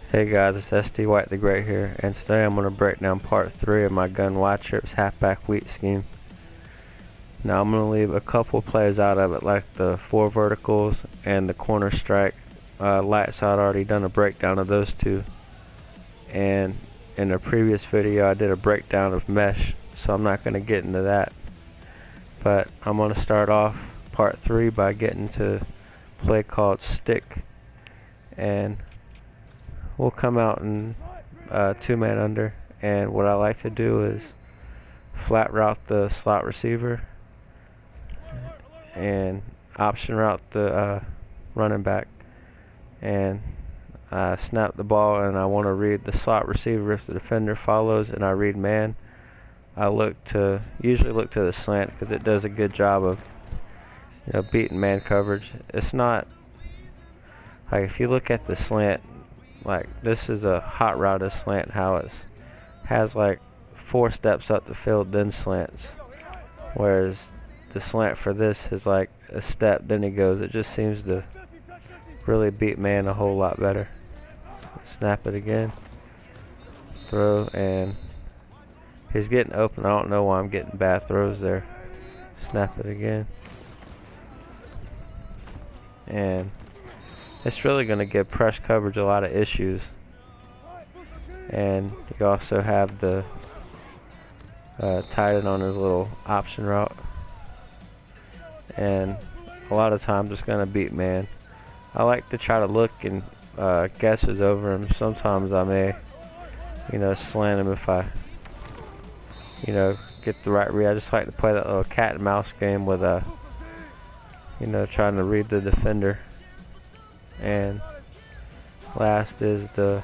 Hey guys, it's sdwhitethegreat here, and today I'm going to break down part 3 of my gun wide trips halfback wheat scheme. Now I'm going to leave a couple plays out of it, like the 4 verticals and the corner strike. Lights, I'd already done a breakdown of those two, and in a previous video I did a breakdown of mesh, so I'm not going to get into that. But I'm going to start off part 3 by getting to a play called stick, and we'll come out in 2-man under, and what I like to do is flat route the slot receiver and option route the running back, and I snap the ball, and I want to read the slot receiver. If the defender follows and I read man, I usually look to the slant because it does a good job of beating man coverage. It's not like, if you look at the slant, like this is a hot routed slant, how it has like 4 steps up the field then slants, whereas the slant for this is like a step then he goes. It just seems to really beat man a whole lot better. So snap it again, throw, and he's getting open. I don't know why I'm getting bad throws there. Snap it again, and it's really going to give press coverage a lot of issues. And you also have the tight end on his little option route, and a lot of times it's going to beat man. I like to try to look and guesses over him. Sometimes I may slant him if I get the right read. I just like to play that little cat and mouse game with trying to read the defender. And last is the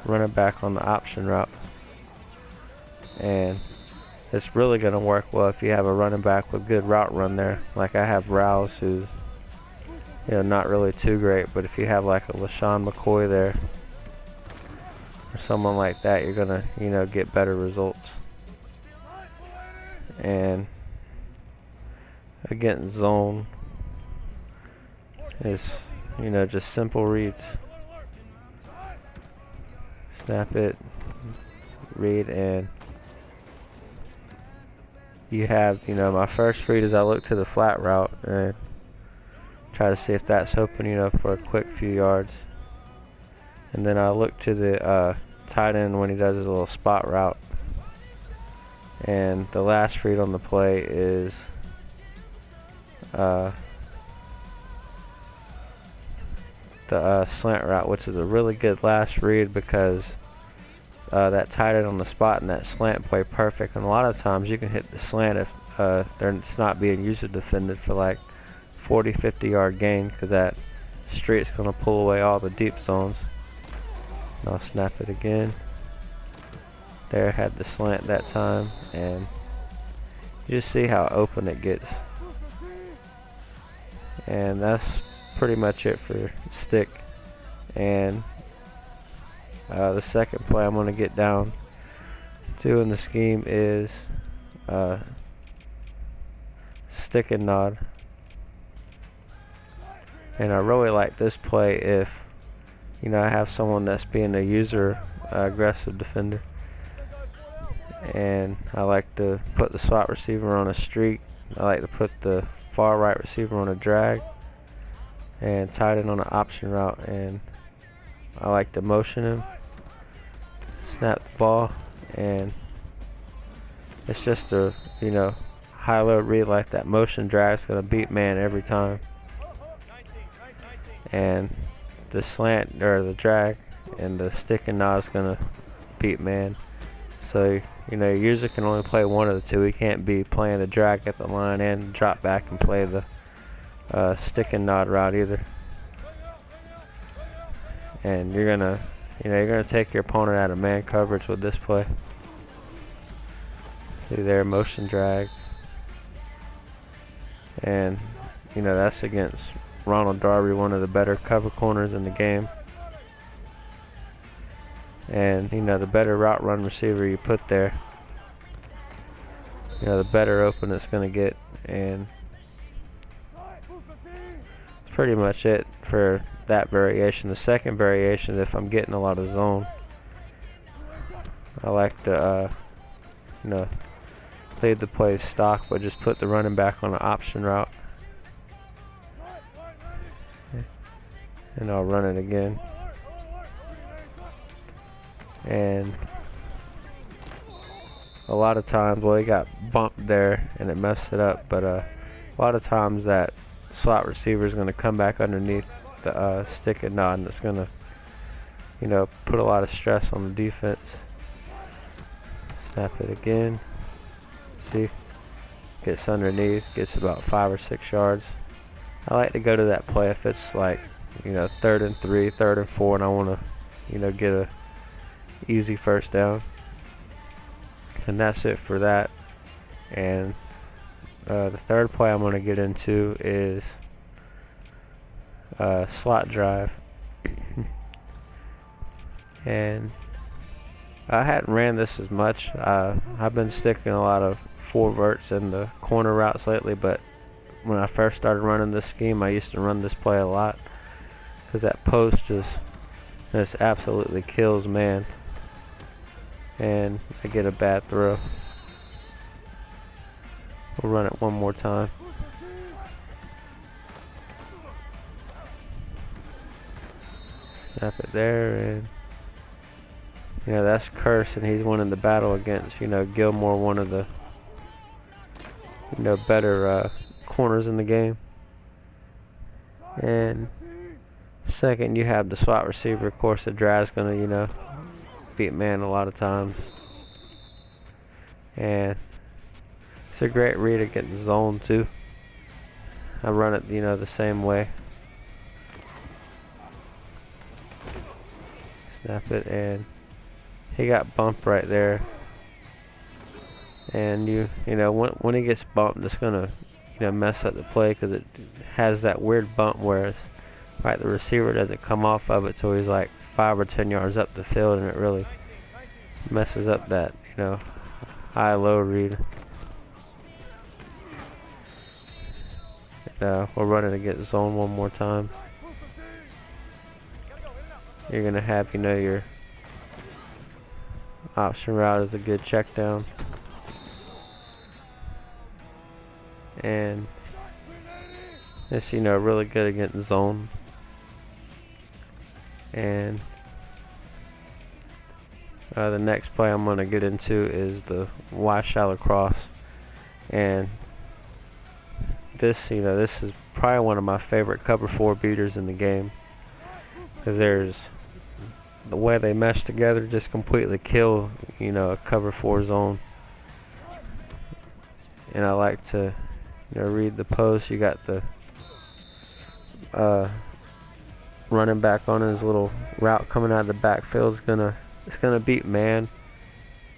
running back on the option route, and it's really going to work well if you have a running back with good route run there. Like I have Rouse, who's not really too great, but if you have like a LaShawn McCoy there or someone like that, you're gonna get better results. And again, zone is just simple reads. Snap it, read, and you have, my first read is I look to the flat route and try to see if that's open, for a quick few yards. And then I look to the tight end when he does his little spot route. And the last read on the play is the slant route, which is a really good last read because that tight end on the spot and that slant play perfect. And a lot of times you can hit the slant if it's not being used or defended for like 40-50 yard gain, because that street's going to pull away all the deep zones. And I'll snap it again. There, had the slant that time, and you just see how open it gets. And that's pretty much it for stick. And the second play I'm going to get down to in the scheme is stick and nod. And I really like this play if I have someone that's being a user aggressive defender, and I like to put the slot receiver on a streak. I like to put the far right receiver on a drag and tight end on an option route, and I like to motion him, snap the ball, and it's just a high-low read. Like that motion drag is going to beat man every time, and the slant or the drag and the stick and nod is going to beat man. So your user can only play one of the two. He can't be playing the drag at the line and drop back and play the stick and nod route either. And you're gonna take your opponent out of man coverage with this play. See there, motion drag, and that's against Ronald Darby, one of the better cover corners in the game. And the better route run receiver you put there, the better open it's going to get. And that's pretty much it for that variation. The second variation, if I'm getting a lot of zone, I like to you know, leave the play stock, but just put the running back on an option route, and I'll run it again. And a lot of times, well, he got bumped there and it messed it up, but a lot of times that slot receiver is going to come back underneath the stick and nod, and it's going to, you know, put a lot of stress on the defense. Snap it again. See, gets underneath, gets about 5 or 6 yards. I like to go to that play if it's like, you know, 3rd and 3, 3rd and 4, and I want to, you know, get a easy first down. And that's it for that. And the third play I'm going to get into is slot drive. And I hadn't ran this as much. I've been sticking a lot of 4 verts in the corner routes lately, but when I first started running this scheme, I used to run this play a lot because that post just absolutely kills man, and I get a bad throw. We'll run it one more time. Snap it there, and you know, that's Curse, and he's winning the battle against, you know, Gilmore, one of the, you know, better corners in the game. And second, you have the slot receiver. Of course, the drag's gonna, you know, beat man a lot of times. And it's a great read against zone too. I run it, you know, the same way. Snap it, and he got bumped right there. And you know, when he gets bumped, it's gonna, you know, mess up the play because it has that weird bump where it's right, the receiver doesn't come off of it till he's like 5 or 10 yards up the field, and it really messes up that, you know, high-low read. We'll run it against zone one more time. You're gonna have, you know, your option route is a good check down, and it's, you know, really good against zone. And the next play I'm going to get into is the Y shallow cross, and this, you know, this is probably one of my favorite cover 4 beaters in the game, because there's the way they mesh together just completely kill, you know, a cover 4 zone. And I like to, you know, read the post. You got the running back on his little route coming out of the backfield. It's gonna beat man,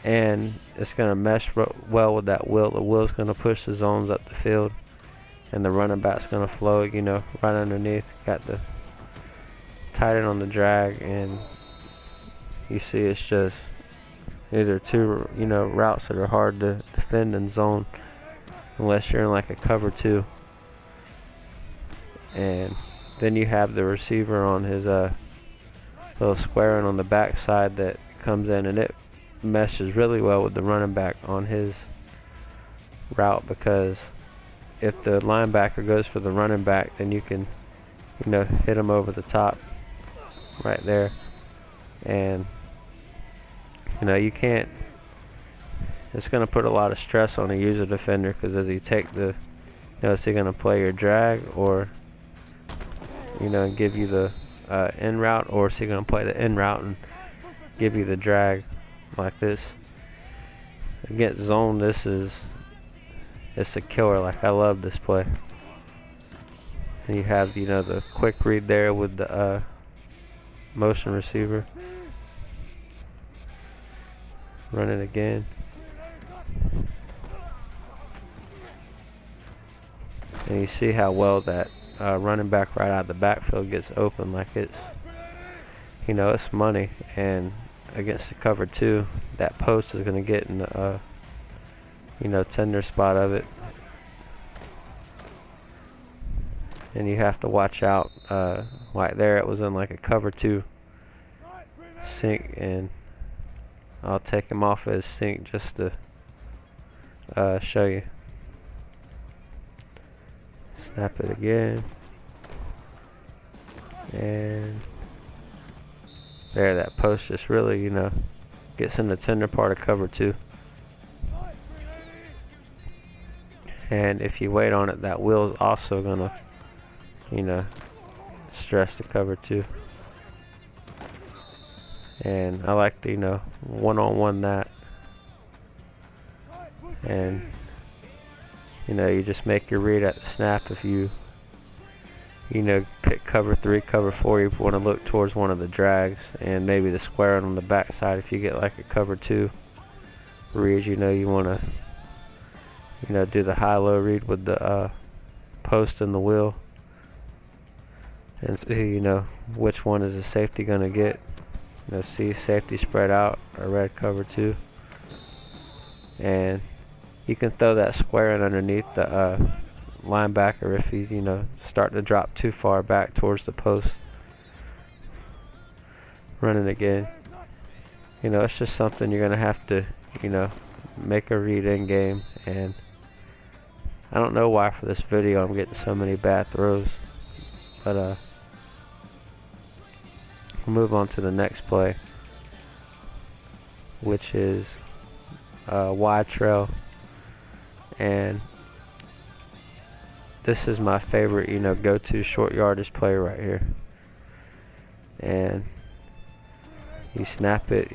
and it's gonna mesh well with that wheel. The wheel's gonna push the zones up the field, and the running back's gonna flow, you know, right underneath. Got the tight end on the drag, and you see it's just either 2, you know, routes that are hard to defend in zone unless you're in like a cover 2. And then you have the receiver on his little square and on the back side that comes in, and it meshes really well with the running back on his route, because if the linebacker goes for the running back, then you can, you know, hit him over the top right there. And you know, you can't, it's going to put a lot of stress on a user defender, because as he take the, you know, is he going to play your drag, or, you know, give you the in route, or is he going to play the in route and give you the drag like this? Against zone, it's a killer. Like, I love this play. And you have, you know, the quick read there with the motion receiver. Run it again. And you see how well that running back right out of the backfield gets open. Like, it's, you know, it's money. And against the cover 2, that post is going to get in the, you know, tender spot of it. and you have to watch out. Right there, it was in like a cover 2 sink, and I'll take him off his sink just to show you. Snap it again, and there, that post just really, gets in the tender part of cover 2. And if you wait on it, that wheel's also gonna, stress the cover 2. And I like to, one-on-one that. And, you just make your read at the snap. If you, pick cover 3, cover 4, you want to look towards one of the drags, and maybe the square on the back side. If you get like a cover 2 read, you want to, do the high-low read with the post and the wheel, and see, which one is the safety going to get. See safety spread out, a red cover 2, and you can throw that square in underneath the linebacker if he's, starting to drop too far back towards the post. Running again. It's just something you're going to have to, make a read in game. And I don't know why for this video I'm getting so many bad throws. But we'll move on to the next play, which is wide trail. And this is my favorite, go-to short yardage play right here. And you snap it,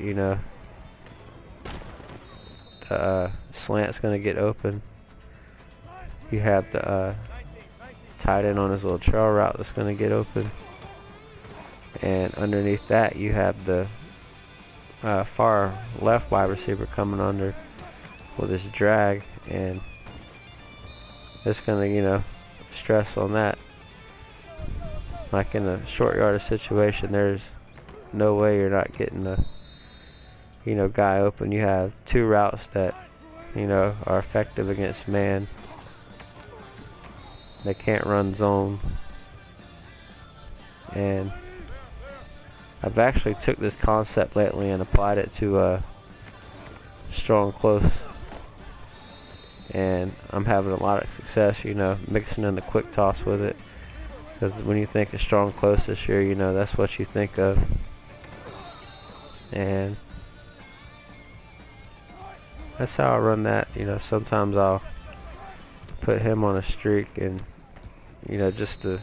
the slant's going to get open. You have the tight end on his little trail route that's going to get open. And underneath that, you have the far left wide receiver coming under with his drag. And it's going to, stress on that. Like in a short yardage situation, there's no way you're not getting the guy open. You have 2 routes that are effective against man. They can't run zone. And I've actually took this concept lately and applied it to strong close, and I'm having a lot of success, mixing in the quick toss with it. Because when you think of strong close this year, that's what you think of. And that's how I run that. Sometimes I'll put him on a streak, and just to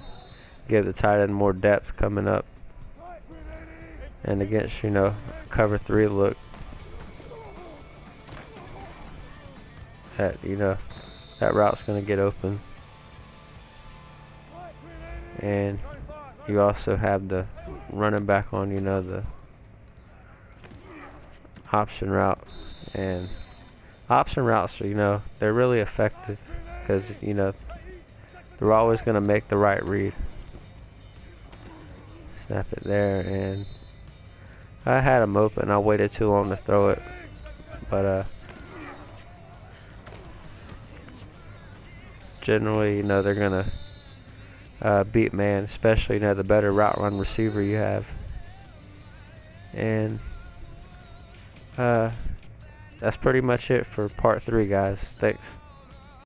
give the tight end more depth coming up. And against, cover 3 look, that, that route's going to get open. And you also have the running back on, the option route. And option routes are, they're really effective because, they're always going to make the right read. Snap it there, and I had him open. I waited too long to throw it, but generally, they're gonna beat man, especially the better route run receiver you have. And that's pretty much it for part 3, guys. Thanks.